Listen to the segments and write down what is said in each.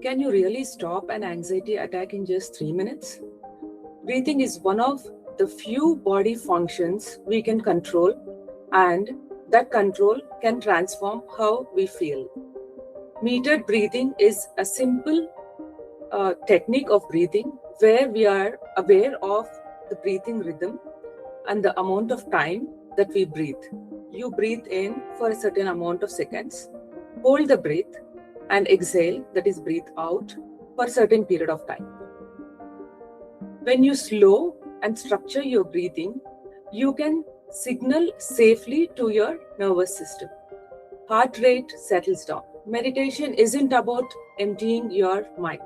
Can you really stop an anxiety attack in just 3 minutes? Breathing is one of the few body functions we can control, and that control can transform how we feel. Metered breathing is a simple technique of breathing where we are aware of the breathing rhythm and the amount of time that we breathe. You breathe in for a certain amount of seconds, hold the breath, and exhale, that is, breathe out for a certain period of time. When you slow and structure your breathing, you can signal safely to your nervous system. Heart rate settles down. Meditation isn't about emptying your mind.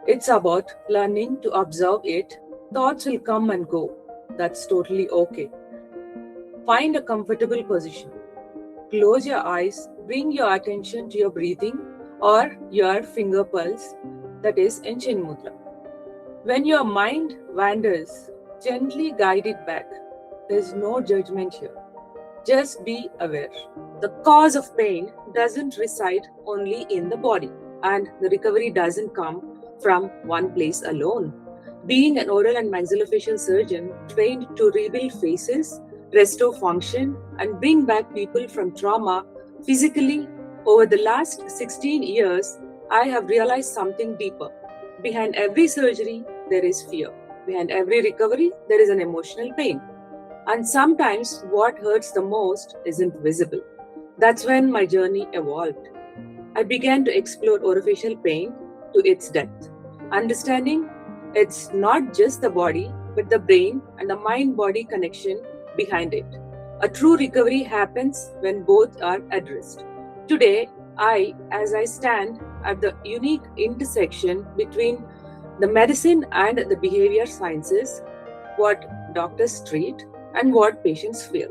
It's about learning to observe it. Thoughts will come and go. That's totally okay. Find a comfortable position. Close your eyes, bring your attention to your breathing or your finger pulse, that is in Chin Mudra. When your mind wanders, gently guide it back. There's no judgment here. Just be aware. The cause of pain doesn't reside only in the body, and the recovery doesn't come from one place alone. Being an oral and maxillofacial surgeon trained to rebuild faces, restore function, and bring back people from trauma physically, over the last 16 years, I have realized something deeper. Behind every surgery, there is fear. Behind every recovery, there is an emotional pain. And sometimes what hurts the most isn't visible. That's when my journey evolved. I began to explore orofacial pain to its depth, understanding it's not just the body, but the brain and the mind-body connection behind it. A true recovery happens when both are addressed. Today, as I stand at the unique intersection between the medicine and the behavior sciences, what doctors treat and what patients feel.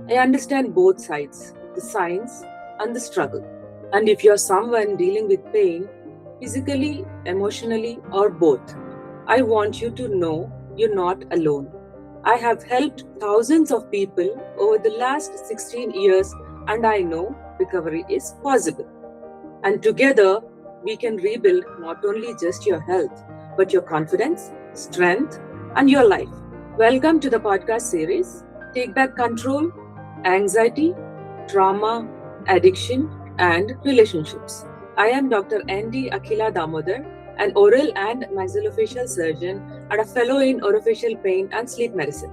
I understand both sides, the science and the struggle. And if you're someone dealing with pain, physically, emotionally, or both, I want you to know you're not alone. I have helped thousands of people over the last 16 years, and I know recovery is possible. And together, we can rebuild not only just your health, but your confidence, strength, and your life. Welcome to the podcast series, Take Back Control, Anxiety, Trauma, Addiction, and Relationships. I am Dr. N.D. Akhila Damodar, an oral and maxillofacial surgeon and a fellow in orofacial pain and sleep medicine,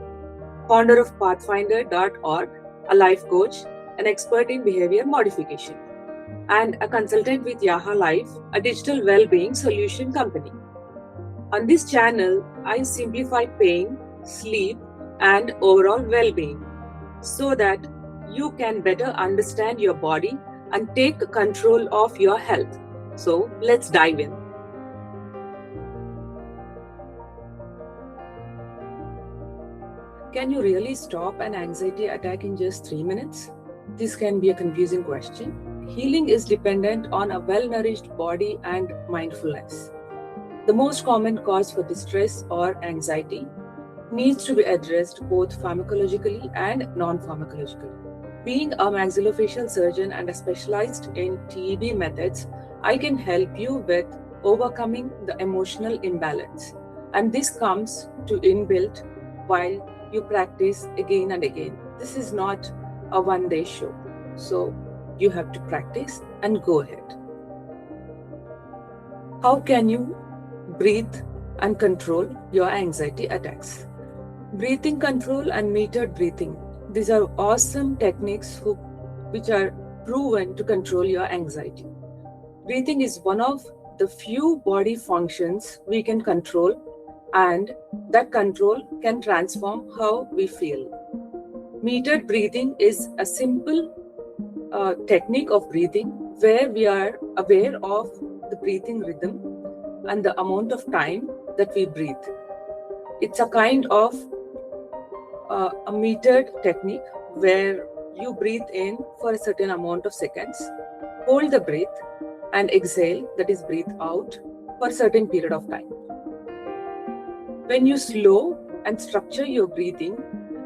founder of Pathfinder.org, a life coach, an expert in behavior modification, and a consultant with YAHA Life, a digital wellbeing solution company. On this channel, I simplify pain, sleep, and overall well-being so that you can better understand your body and take control of your health. So let's dive in. Can you really stop an anxiety attack in just 3 minutes? This can be a confusing question. Healing is dependent on a well-nourished body and mindfulness. The most common cause for distress or anxiety needs to be addressed both pharmacologically and non-pharmacologically. Being a maxillofacial surgeon and specialized in TEB methods, I can help you with overcoming the emotional imbalance. And this comes to inbuilt while you practice again and again. This is not a one-day show. So you have to practice and go ahead. How can you breathe and control your anxiety attacks? Breathing control and metered breathing. These are awesome techniques which are proven to control your anxiety. Breathing is one of the few body functions we can control, and that control can transform how we feel. Metered breathing is a simple technique of breathing where we are aware of the breathing rhythm and the amount of time that we breathe. It's a kind of a metered technique where you breathe in for a certain amount of seconds, hold the breath, and exhale, that is, breathe out for a certain period of time. When you slow and structure your breathing,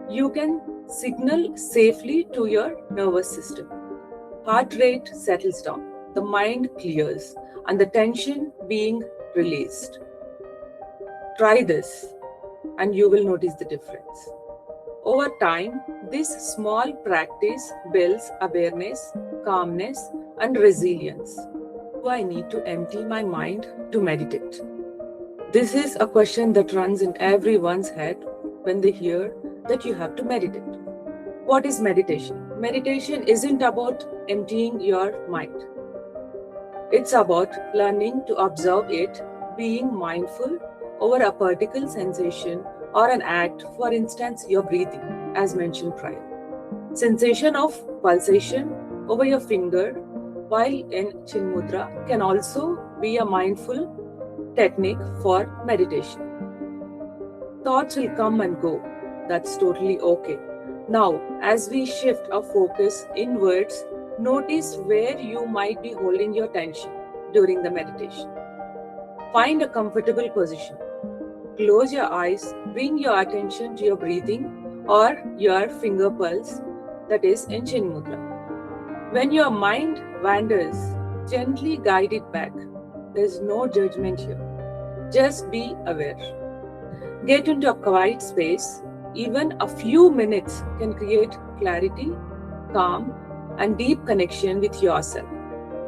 you can signal safely to your nervous system. Heart rate settles down. The mind clears. and the tension being released. Try this and you will notice the difference. Over time, this small practice builds awareness, calmness, and resilience. Do I need to empty my mind to meditate? This is a question that runs in everyone's head when they hear that you have to meditate. What is meditation? Meditation isn't about emptying your mind. It's about learning to observe it, being mindful over a particular sensation or an act, for instance, your breathing, as mentioned prior. Sensation of pulsation over your finger while in Chin Mudra can also be a mindful technique for meditation. Thoughts will come and go. That's totally okay. Now, as we shift our focus inwards, notice where you might be holding your tension during the meditation. Find a comfortable position. Close your eyes, bring your attention to your breathing or your finger pulse, that is in Chin Mudra. When your mind wanders, gently guide it back. There is no judgment here. Just be aware. Get into a quiet space. Even a few minutes can create clarity, calm, and deep connection with yourself.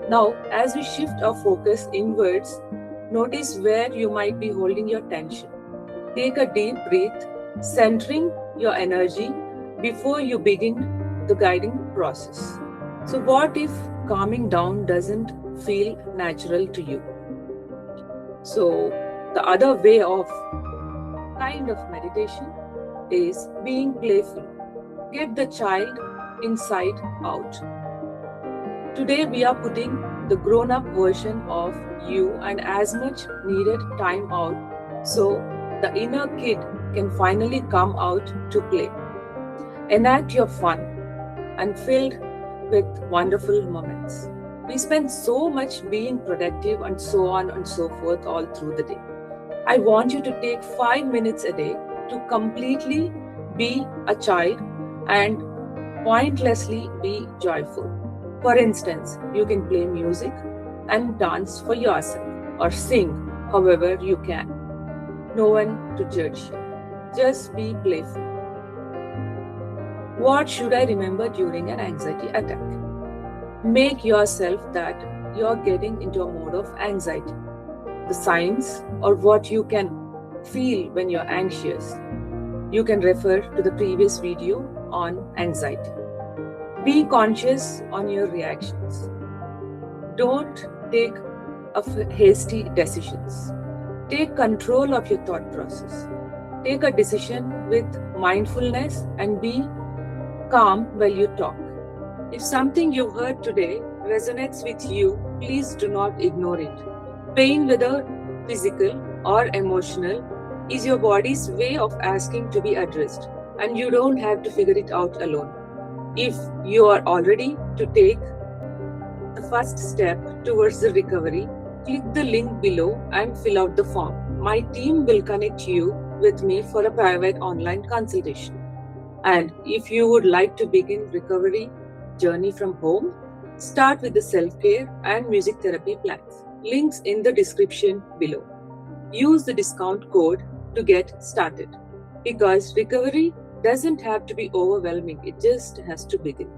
Now, as we shift our focus inwards, notice where you might be holding your tension. Take a deep breath, centering your energy before you begin the guiding process. So, what if calming down doesn't feel natural to you? So, the other way of kind of meditation is being playful. Get the child inside out. Today we are putting the grown-up version of you and as much needed time out so the inner kid can finally come out to play. Enact your fun and filled with wonderful moments. We spend so much being productive and so on and so forth all through the day. I want you to take 5 minutes a day to completely be a child and pointlessly be joyful. For instance, you can play music and dance for yourself or sing however you can. No one to judge you. Just be playful. What should I remember during an anxiety attack? Make yourself that you're getting into a mode of anxiety. The signs or what you can feel when you're anxious. You can refer to the previous video on anxiety. Be conscious on your reactions. Don't take hasty decisions. Take control of your thought process. Take a decision with mindfulness and be calm while you talk. If something you heard today resonates with you, please do not ignore it. Pain, whether physical or emotional, is your body's way of asking to be addressed, and you don't have to figure it out alone. If you are all ready to take the first step towards the recovery, click the link below and fill out the form. My team will connect you with me for a private online consultation. And if you would like to begin recovery journey from home, start with the self-care and music therapy plans. Links in the description below. Use the discount code to get started, because recovery doesn't have to be overwhelming, it just has to begin.